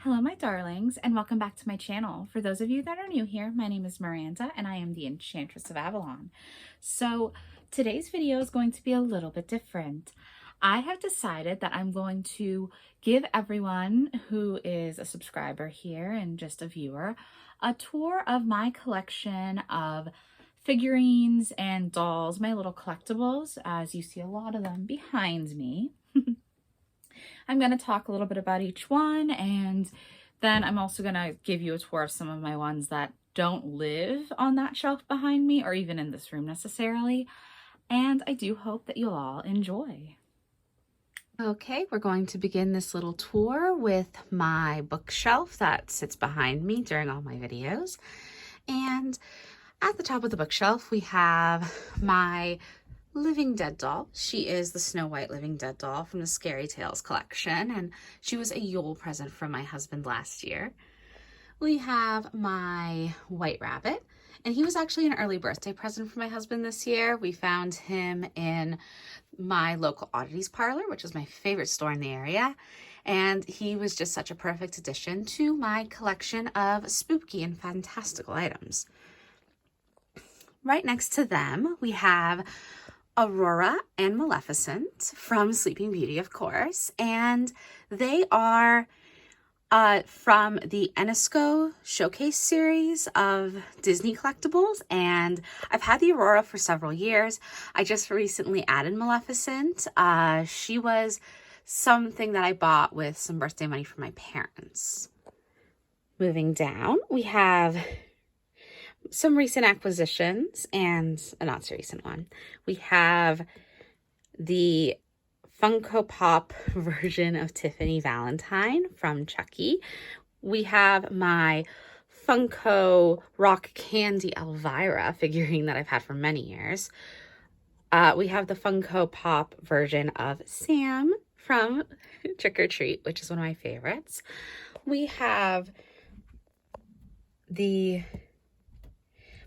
Hello, my darlings, and welcome back to my channel. For those of you that are new here, my name is Miranda, and I am the Enchantress of Avalon. So today's video is going to be a little bit different. I have decided that I'm going to give everyone who is a subscriber here and just a viewer a tour of my collection of figurines and dolls, my little collectibles, as you see a lot of them behind me. I'm going to talk a little bit about each one, and then I'm also going to give you a tour of some of my ones that don't live on that shelf behind me or even in this room necessarily. And I do hope that you'll all enjoy. Okay, we're going to begin this little tour with my bookshelf that sits behind me during all my videos. And at the top of the bookshelf, we have my Living Dead doll. She is the Snow White Living Dead doll from the Scary Tales collection, and she was a Yule present from my husband last year. We have my White Rabbit, and he was actually an early birthday present from my husband this year. We found him in my local oddities parlor, which is my favorite store in the area, and he was just such a perfect addition to my collection of spooky and fantastical items. Right next to them, we have Aurora and Maleficent from Sleeping Beauty, of course, and they are from the UNESCO Showcase series of Disney collectibles, and I've had the Aurora for several years. I just recently added Maleficent. She was something that I bought with some birthday money from my parents. Moving down, we have some recent acquisitions and a not so recent one. We have the Funko Pop version of Tiffany Valentine from Chucky. We have my Funko Rock Candy Elvira figurine that I've had for many years. We have the Funko Pop version of Sam from Trick or Treat, which is one of my favorites. We have the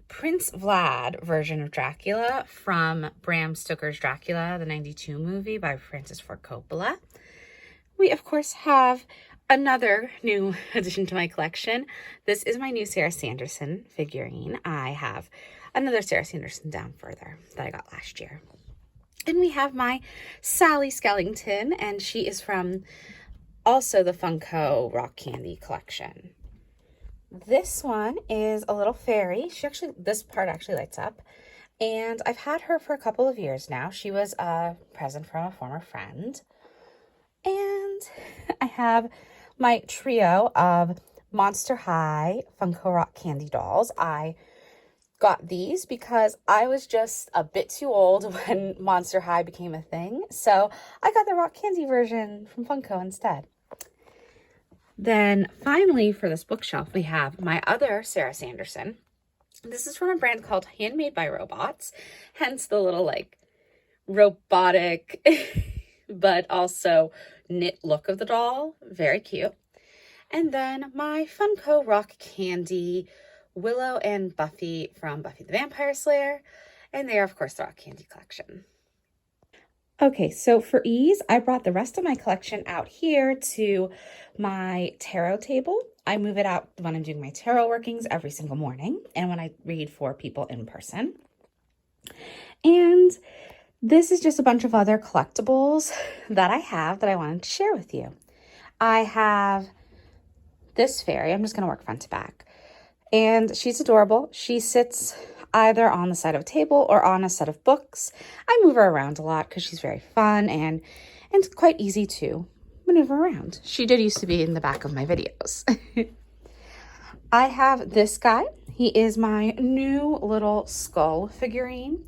Prince Vlad version of Dracula from Bram Stoker's Dracula, the 92 movie by Francis Ford Coppola. We, of course, have another new addition to my collection. This is my new Sarah Sanderson figurine. I have another Sarah Sanderson down further that I got last year. And we have my Sally Skellington, and she is from also the Funko Rock Candy collection. This one is a little fairy. This part actually lights up, and I've had her for a couple of years now. She was a present from a former friend. And I have my trio of Monster High Funko Rock Candy dolls. I got these because I was just a bit too old when Monster High became a thing, so I got the Rock Candy version from Funko instead. Then finally, for this bookshelf, we have my other Sarah Sanderson. This is from a brand called Handmade by Robots, hence the little like robotic but also knit look of the doll. Very cute. And then my Funko Rock Candy Willow and Buffy from Buffy the Vampire Slayer, and they are of course the Rock Candy collection. Okay, so for ease, I brought the rest of my collection out here to my tarot table. I move it out when I'm doing my tarot workings every single morning and when I read for people in person. And this is just a bunch of other collectibles that I have that I wanted to share with you. I have this fairy. I'm just going to work front to back. And she's adorable. She sits either on the side of a table or on a set of books. I move her around a lot because she's very fun and quite easy to maneuver around. She did used to be in the back of my videos. I have this guy. He is my new little skull figurine,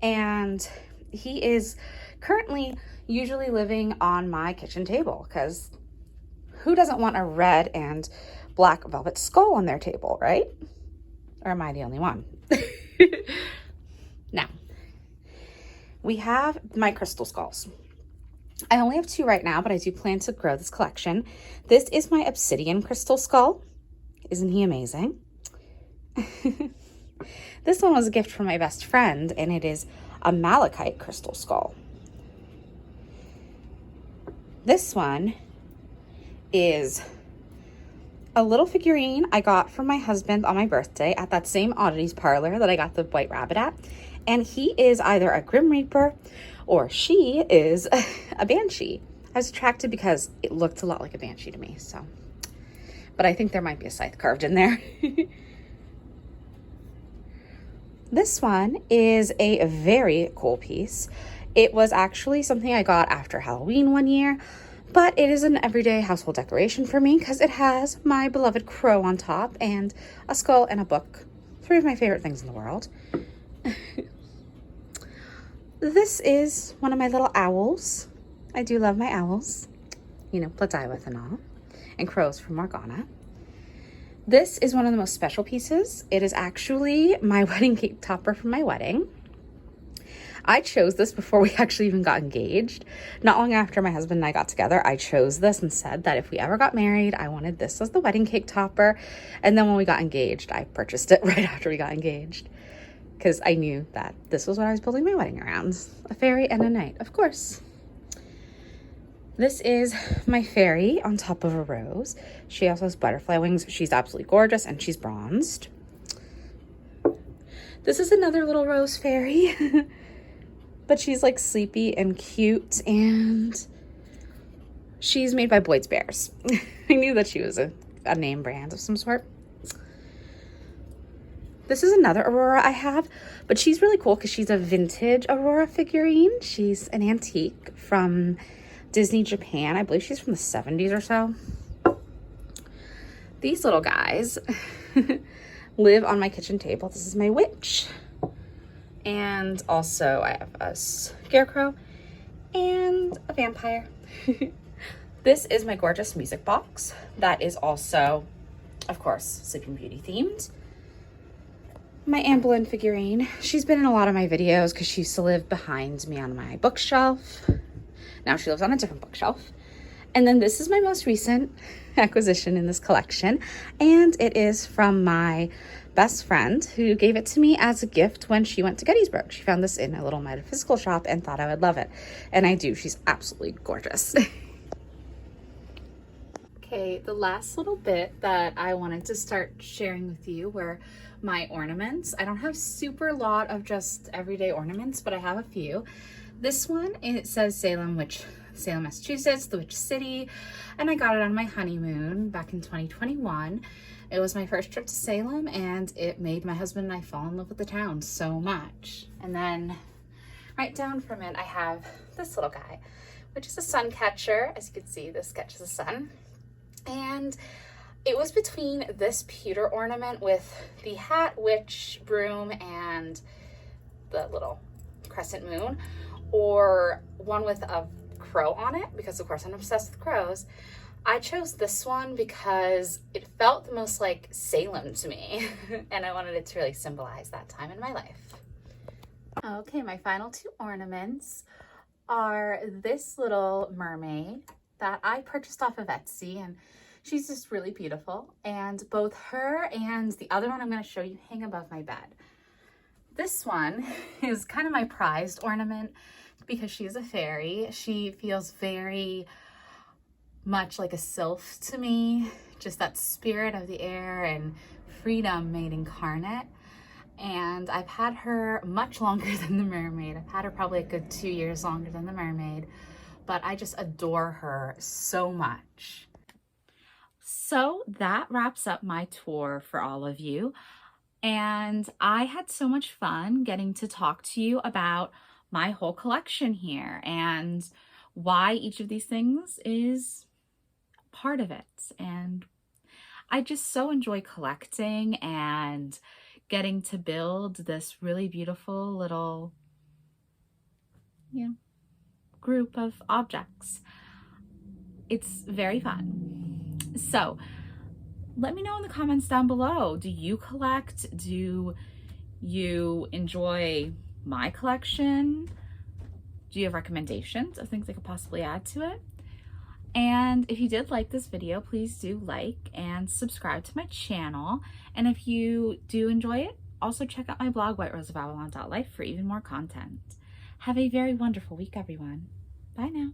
and he is currently usually living on my kitchen table because who doesn't want a red and black velvet skull on their table, right? Or am I the only one? Now, we have my crystal skulls. I only have 2 right now, but I do plan to grow this collection. This is my obsidian crystal skull. Isn't he amazing? This one was a gift from my best friend, and it is a malachite crystal skull. This one is a little figurine I got from my husband on my birthday at that same oddities parlor that I got the white rabbit at. And he is either a Grim Reaper or she is a Banshee. I was attracted because it looked a lot like a Banshee to me, so. But I think there might be a scythe carved in there. This one is a very cool piece. It was actually something I got after Halloween one year, but it is an everyday household decoration for me because it has my beloved crow on top and a skull and a book. 3 of my favorite things in the world. This is one of my little owls. I do love my owls. You know, play with and all. And crows from Morgana. This is one of the most special pieces. It is actually my wedding cake topper from my wedding. I chose this before we actually even got engaged. Not long after my husband and I got together, I chose this and said that if we ever got married, I wanted this as the wedding cake topper. And then when we got engaged, I purchased it right after we got engaged because I knew that this was what I was building my wedding around. A fairy and a knight, of course. This is my fairy on top of a rose. She also has butterfly wings. She's absolutely gorgeous and she's bronzed. This is another little rose fairy. But she's like sleepy and cute, and she's made by Boyd's Bears. I knew that she was a name brand of some sort. This is another Aurora I have, but she's really cool because she's a vintage Aurora figurine. She's an antique from Disney Japan. I believe she's from the 70s or so. These little guys live on my kitchen table. This is my witch. And also I have a scarecrow and a vampire. This is my gorgeous music box. That is also, of course, Sleeping Beauty themed. My Anne Boleyn figurine. She's been in a lot of my videos because she used to live behind me on my bookshelf. Now she lives on a different bookshelf. And then this is my most recent acquisition in this collection. And it is from my best friend who gave it to me as a gift when she went to Gettysburg. She found this in a little metaphysical shop and thought I would love it. And I do. She's absolutely gorgeous. Okay, the last little bit that I wanted to start sharing with you were my ornaments. I don't have super lot of just everyday ornaments, but I have a few. This one, it says Salem, Massachusetts, the Witch City, and I got it on my honeymoon back in 2021. It was my first trip to Salem, and it made my husband and I fall in love with the town so much. And then right down from it, I have this little guy, which is a sun catcher. As you can see, this catches the sun. And it was between this pewter ornament with the hat, witch, broom, and the little crescent moon, or one with a crow on it, because of course I'm obsessed with crows. I chose this one because it felt the most like Salem to me, and I wanted it to really symbolize that time in my life. Okay, my final 2 ornaments are this little mermaid that I purchased off of Etsy, and she's just really beautiful. And both her and the other one I'm going to show you hang above my bed. This one is kind of my prized ornament because she's a fairy. She feels very much like a sylph to me, just that spirit of the air and freedom made incarnate. And I've had her much longer than the mermaid. I've had her probably a good 2 years longer than the mermaid, but I just adore her so much. So that wraps up my tour for all of you. And I had so much fun getting to talk to you about my whole collection here and why each of these things is part of it. And I just so enjoy collecting and getting to build this really beautiful little, group of objects. It's very fun. So let me know in the comments down below. Do you collect? Do you enjoy my collection? Do you have recommendations of things I could possibly add to it? And if you did like this video, please do like and subscribe to my channel. And if you do enjoy it, also check out my blog, whiteroseofavalon.life, for even more content. Have a very wonderful week, everyone. Bye now.